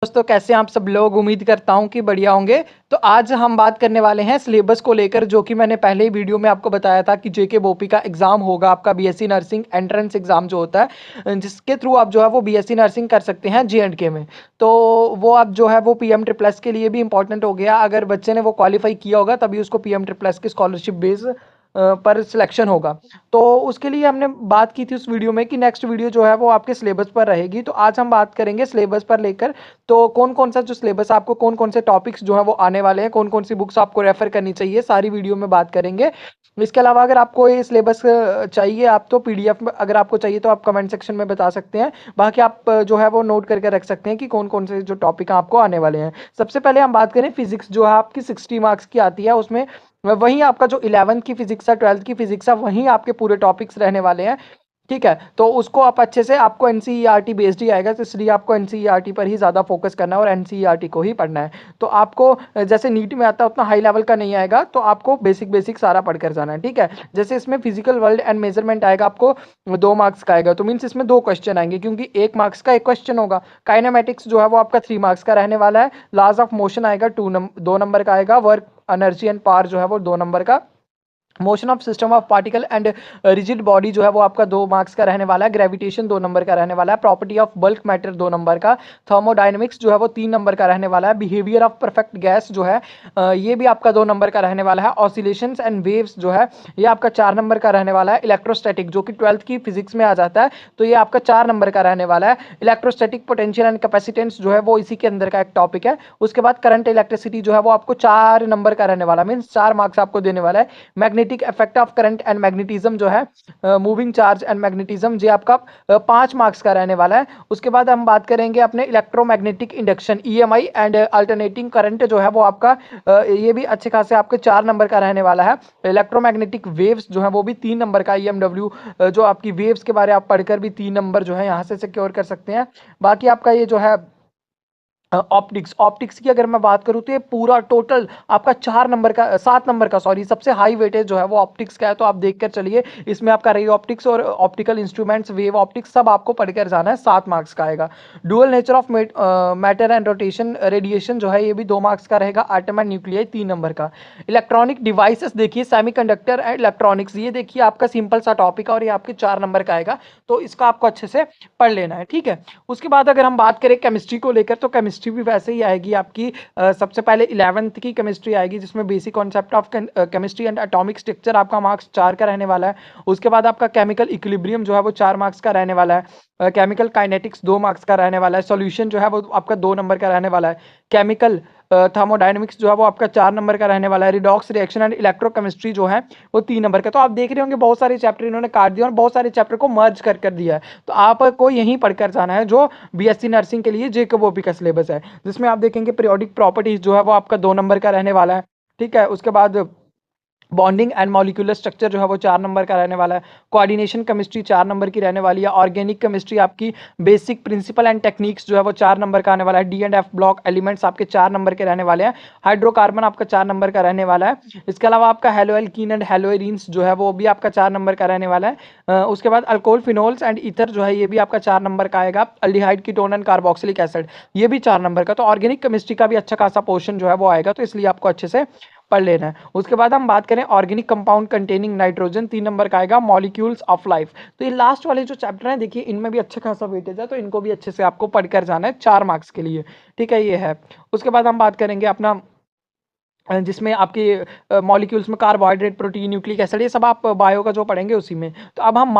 दोस्तों कैसे हैं आप सब लोग। उम्मीद करता हूं कि बढ़िया होंगे। तो आज हम बात करने वाले हैं सिलेबस को लेकर, जो कि मैंने पहले ही वीडियो में आपको बताया था कि जेके बोपी का एग्जाम होगा आपका बीएससी नर्सिंग एंट्रेंस एग्जाम जो होता है, जिसके थ्रू आप जो है वो बीएससी नर्सिंग कर सकते हैं J&K में। तो वो आप जो है वो पीएम ट्रिपल एस के लिए भी इंपॉर्टेंट हो गया। अगर बच्चे ने वो क्वालिफाई किया होगा तभी उसको पीएम ट्रिपल एस की स्कॉलरशिप बेस पर सिलेक्शन होगा। तो उसके लिए हमने बात की थी उस वीडियो में कि नेक्स्ट वीडियो जो है वो आपके सिलेबस पर रहेगी। तो आज हम बात करेंगे सिलेबस पर लेकर, तो कौन कौन सा जो सिलेबस आपको कौन कौन से टॉपिक्स जो है वो आने वाले हैं, कौन कौन सी बुक्स आपको रेफर करनी चाहिए, सारी वीडियो में बात करेंगे। इसके अलावा अगर आपको ये सिलेबस चाहिए, आप तो पीडीएफ में अगर आपको चाहिए तो आप कमेंट सेक्शन में बता सकते हैं। बाकी आप जो है वो नोट करके रख सकते हैं कि कौन कौन से जो टॉपिक आपको आने वाले हैं। सबसे पहले हम बात करें फिजिक्स, जो है आपकी 60 मार्क्स की आती है। उसमें वहीं आपका जो 11th की फिजिक्स है, 12th की फिजिक्स है, वहीं आपके पूरे टॉपिक्स रहने वाले हैं। ठीक है, तो उसको आप अच्छे से, आपको एनसीईआरटी बेस्ड ही आएगा, तो इसलिए आपको एनसीईआरटी पर ही ज़्यादा फोकस करना है और एनसीईआरटी को ही पढ़ना है। तो आपको जैसे नीट में आता है उतना हाई लेवल का नहीं आएगा, तो आपको बेसिक बेसिक सारा पढ़कर जाना है। ठीक है, जैसे इसमें फिजिकल वर्ल्ड एंड मेजरमेंट आएगा, आपको 2 मार्क्स का आएगा, तो मीन्स इसमें 2 क्वेश्चन आएंगे, क्योंकि 1 मार्क्स का 1 क्वेश्चन होगा। काइनेमेटिक्स जो है वो आपका 3 मार्क्स का रहने वाला है। लॉज ऑफ मोशन आएगा 2 नंबर का आएगा। वर्क एनर्जी एंड पावर जो है वो 2 नंबर का। Motion of system of particle and rigid body जो है वो आपका 2 मार्क्स का रहने वाला है। ग्रेविटेशन 2 नंबर का रहने वाला है। Property of bulk matter 2 number का। थर्मोडायनेमिक्स जो है वो 3 नंबर का रहने वाला है। बिहेवियर ऑफ परफेक्ट गैस जो है ये भी आपका 2 नंबर का रहने वाला है। ऑसिलेशंस एंड वेव्स जो है ये आपका 4 नंबर का रहने वाला है। इलेक्ट्रोस्टैटिक जो कि 12th की फिजिक्स में आ जाता है, तो ये आपका 4 नंबर का रहने वाला है। इलेक्ट्रोस्टैटिक पोटेंशियल एंड कैपेसिटेंस जो है वो इसी के अंदर का एक टॉपिक है। उसके बाद करंट इलेक्ट्रिसिटी जो है वो आपको 4 नंबर का रहने वाला है, मीन्स 4 मार्क्स आपको देने वाला है। Magnetic effect of current and magnetism जो है, मूविंग चार्ज एंड मैग्नेटिज्म, ये आपका 5 मार्क्स का रहने वाला है। उसके बाद हम बात करेंगे अपने electromagnetic induction EMI and alternating current जो है वो आपका ये भी अच्छे खासे आपके 4 नंबर का रहने वाला है। इलेक्ट्रोमैग्नेटिक वेव्स जो है वो भी 3 नंबर का। ईएमडब्ल्यू जो आपकी वेव्स के बारे आप पढ़कर भी 3 नंबर जो है यहाँ से सिक्योर कर सकते हैं। बाकी आपका ये जो है ऑप्टिक्स की अगर मैं बात करूं तो ये पूरा टोटल आपका 4 नंबर का, 7 नंबर का, सॉरी, सबसे हाई वेटेज जो है वो ऑप्टिक्स का है। तो आप देख कर चलिए, इसमें आपका रे ऑप्टिक्स और ऑप्टिकल इंस्ट्रूमेंट्स, वेव ऑप्टिक्स, सब आपको पढ़कर जाना है। 7 मार्क्स का आएगा। Dual nature of matter and rotation radiation जो है ये भी 2 मार्क्स का रहेगा। एटम एंड न्यूक्लियाई 3 नंबर का। इलेक्ट्रॉनिक डिवाइसेस देखिए, सेमीकंडक्टर एंड इलेक्ट्रॉनिक्स, ये देखिए आपका सिंपल सा टॉपिक है और ये आपके 4 नंबर का आएगा। तो इसका आपको अच्छे से पढ़ लेना है। ठीक है, उसके बाद अगर हम बात करें केमिस्ट्री को लेकर, तो केमिस्ट्री भी वैसे ही आएगी आपकी। सबसे पहले 11th की केमिस्ट्री आएगी, जिसमें basic concept of chemistry and atomic structure आपका मार्क्स 4 का रहने वाला है। उसके बाद आपका केमिकल इक्विलिब्रियम जो है वो 4 मार्क्स का रहने वाला है। केमिकल काइनेटिक्स 2 मार्क्स का रहने वाला है। सॉल्यूशन जो है वो आपका 2 नंबर का रहने वाला है। केमिकल थर्मोडायनेमिक्स जो है वो आपका 4 नंबर का रहने वाला है। रिडॉक्स रिएक्शन एंड इलेक्ट्रोकेमिस्ट्री जो है वो 3 नंबर का। तो आप देख रहे होंगे बहुत सारे चैप्टर इन्होंने काट दिया और बहुत सारे चैप्टर को मर्ज कर दिया है। तो आपको यहीं पढ़कर जाना है जो बीएससी नर्सिंग के लिए जेकेबोपी का सिलेबस है, जिसमें आप देखेंगे पीरियोडिक प्रॉपर्टीज जो है वो आपका 2 नंबर का रहने वाला है। ठीक है, उसके बाद बॉन्डिंग एंड मॉलिक्यूलर स्ट्रक्चर जो है वो 4 नंबर का रहने वाला है। कोऑर्डिनेशन केमिस्ट्री 4 नंबर की रहने वाली है। ऑर्गेनिक केमिस्ट्री आपकी बेसिक प्रिंसिपल एंड टेक्निक्स जो है वो 4 नंबर का आने वाला है। D and F block elements आपके 4 नंबर के रहने वाले हैं। हाइड्रोकार्बन आपका 4 नंबर का रहने वाला है। इसके अलावा आपका हेलोएल्कीन एंड हेलोएरीन्स जो है वो भी आपका 4 नंबर का रहने वाला है। उसके बाद अल्कोहल फिनोल्स एंड ईथर जो है ये भी आपका 4 नंबर का आएगा। Aldehyde ketone and carboxylic acid ये भी 4 नंबर का। तो ऑर्गेनिक केमिस्ट्री का भी अच्छा खासा पोर्शन जो है वो आएगा, तो इसलिए आपको अच्छे से पढ़ लेना है। उसके बाद हम बात करें organic compound containing nitrogen, 3 number का आएगा। मॉलिक्यूल्स ऑफ लाइफ, तो ये लास्ट वाले जो चैप्टर हैं देखिए, इनमें भी अच्छा खासा वेटेज है, तो इनको भी अच्छे से आपको पढ़कर जाना है 4 मार्क्स के लिए। ठीक है, ये है। उसके बाद हम बात करेंगे अपना जिसमें आपके मॉलिक्यूल्स में कार्बोहाइड्रेट, प्रोटीन, न्यूक्लिक एसिड, ये सब आप बायो का जो पढ़ेंगे उसी में। तो अब हम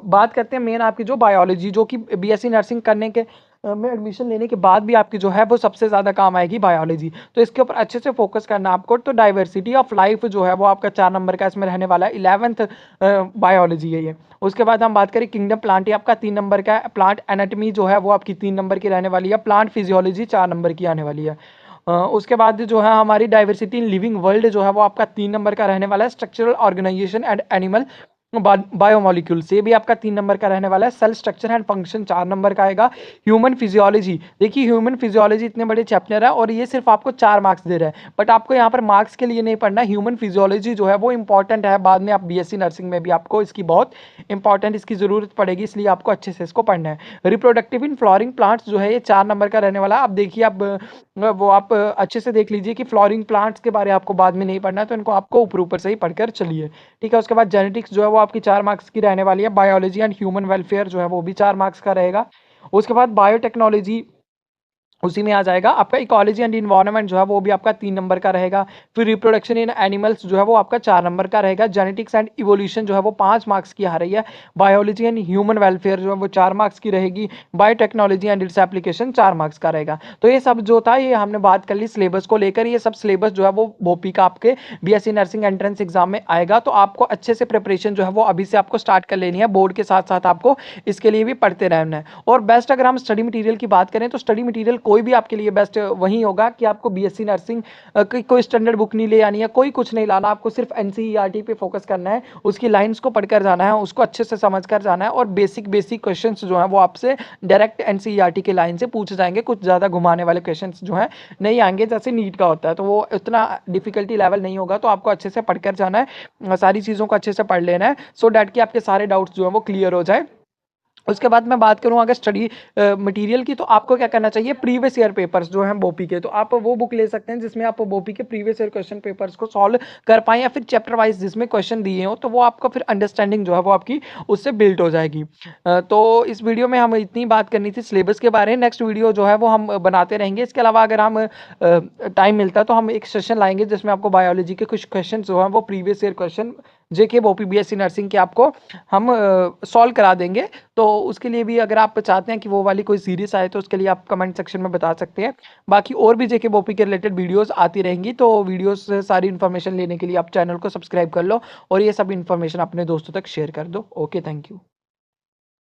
बात करते हैं मेन आपकी जो बायोलॉजी, जो कि बीएससी नर्सिंग करने के में एडमिशन लेने के बाद भी आपकी जो है वो सबसे ज़्यादा काम आएगी बायोलॉजी। तो इसके ऊपर अच्छे से फोकस करना आपको। तो डाइवर्सिटी ऑफ लाइफ जो है वो आपका 4 नंबर का इसमें रहने वाला है। 11th बायोलॉजी है ये। उसके बाद हम बात करें किंगडम प्लांट, ये आपका 3 नंबर का है। प्लांट एनाटमी जो है वो आपकी 3 नंबर की रहने वाली है। प्लांट फिजियोलॉजी 4 नंबर की आने वाली है। उसके बाद जो है हमारी डाइवर्सिटी इन लिविंग वर्ल्ड जो है वो आपका 3 नंबर का रहने वाला है। Structural organisation and animal biomolecules ये भी आपका 3 नंबर का रहने वाला है। Cell structure and function 4 number का आएगा। ह्यूमन फिजियोलॉजी, देखिए ह्यूमन फिजियोलॉजी इतने बड़े चैप्टर है और ये सिर्फ आपको 4 मार्क्स दे रहा है, बट आपको यहाँ पर मार्क्स के लिए नहीं पढ़ना। ह्यूमन फिजियोलॉजी जो है वो इंपॉर्टेंट है, बाद में आप बीएससी नर्सिंग में भी आपको इसकी बहुत इंपॉर्टेंट इसकी जरूरत पड़ेगी, इसलिए आपको अच्छे से इसको पढ़ना है। रिप्रोडक्टिव इन फ्लोरिंग प्लांट्स जो है ये 4 नंबर का रहने वाला है। अब देखिए आप वो आप अच्छे से देख लीजिए कि फ्लोरिंग प्लांट्स के बारे में आपको बाद में नहीं पढ़ना है, तो इनको आपको ऊपर ऊपर से ही पढ़कर चलिए, ठीक है। उसके बाद जेनेटिक्स जो है वो आपकी 4 मार्क्स की रहने वाली है। बायोलॉजी एंड ह्यूमन वेलफेयर जो है वो भी 4 मार्क्स का रहेगा। उसके बाद बायोटेक्नोलॉजी उसी में आ जाएगा। आपका इकोलॉजी एंड इन्वायरमेंट जो है वो भी आपका 3 नंबर का रहेगा। फिर रिप्रोडक्शन इन एनिमल्स जो है वो आपका 4 नंबर का रहेगा। जेनेटिक्स एंड इवोल्यूशन जो है वो 5 मार्क्स की आ रही है। बायोलॉजी एंड ह्यूमन वेलफेयर जो है वो 4 मार्क्स की रहेगी। Biotechnology and its application 4 marks का रहेगा। तो ये सब जो था ये हमने बात कर ली सिलेबस को लेकर। ये सब सिलेबस जो है वो भोपी का आपके बीएससी नर्सिंग एंट्रेंस एग्जाम में आएगा, तो आपको अच्छे से प्रिपरेशन जो है वो अभी से आपको स्टार्ट कर लेनी है। बोर्ड के साथ साथ आपको इसके लिए भी पढ़ते रहना है। और बेस्ट अगर हम स्टडी मटेरियल की बात करें तो स्टडी मटेरियल कोई भी आपके लिए बेस्ट वही होगा कि आपको बीएससी नर्सिंग की कोई स्टैंडर्ड बुक नहीं ले आनी है, कोई कुछ नहीं लाना, आपको सिर्फ एनसीईआरटी पे फोकस करना है, उसकी लाइंस को पढ़कर जाना है, उसको अच्छे से समझ कर जाना है। और बेसिक बेसिक क्वेश्चंस जो हैं वो आपसे डायरेक्ट एनसीईआरटी के लाइन से पूछे जाएंगे, कुछ ज़्यादा घुमाने वाले क्वेश्चंस जो हैं नहीं आएंगे, जैसे नीट का होता है, तो वो इतना डिफिकल्टी लेवल नहीं होगा। तो आपको अच्छे से पढ़कर जाना है, सारी चीज़ों को अच्छे से पढ़ लेना है, सो डैट कि आपके सारे डाउट्स जो है वो क्लियर हो जाए। उसके बाद मैं बात करूं अगर स्टडी मटेरियल की, तो आपको क्या करना चाहिए, प्रीवियस ईयर पेपर्स जो हैं बोपी के, तो आप वो बुक ले सकते हैं जिसमें आप बोपी के प्रीवियस ईयर क्वेश्चन पेपर्स को सॉल्व कर पाएं, या फिर चैप्टर वाइज जिसमें क्वेश्चन दिए हो, तो वो आपको फिर अंडरस्टैंडिंग जो है वो आपकी उससे बिल्ड हो जाएगी। तो इस वीडियो में हम इतनी बात करनी थी सिलेबस के बारे में। नेक्स्ट वीडियो जो है वो हम बनाते रहेंगे। इसके अलावा अगर हम टाइम मिलता है तो हम एक सेशन लाएंगे जिसमें आपको बायोलॉजी के कुछ क्वेश्चन जो हैं वो प्रीवियस ईयर क्वेश्चन जेके बोपी बीएससी नर्सिंग के आपको हम सॉल्व करा देंगे। तो उसके लिए भी अगर आप चाहते हैं कि वो वाली कोई सीरीज आए तो उसके लिए आप कमेंट सेक्शन में बता सकते हैं। बाकी और भी जेके बोपी के रिलेटेड वीडियोस आती रहेंगी, तो वीडियोस से सारी इन्फॉर्मेशन लेने के लिए आप चैनल को सब्सक्राइब कर लो और ये सब इन्फॉर्मेशन अपने दोस्तों तक शेयर कर दो। Okay, thank you.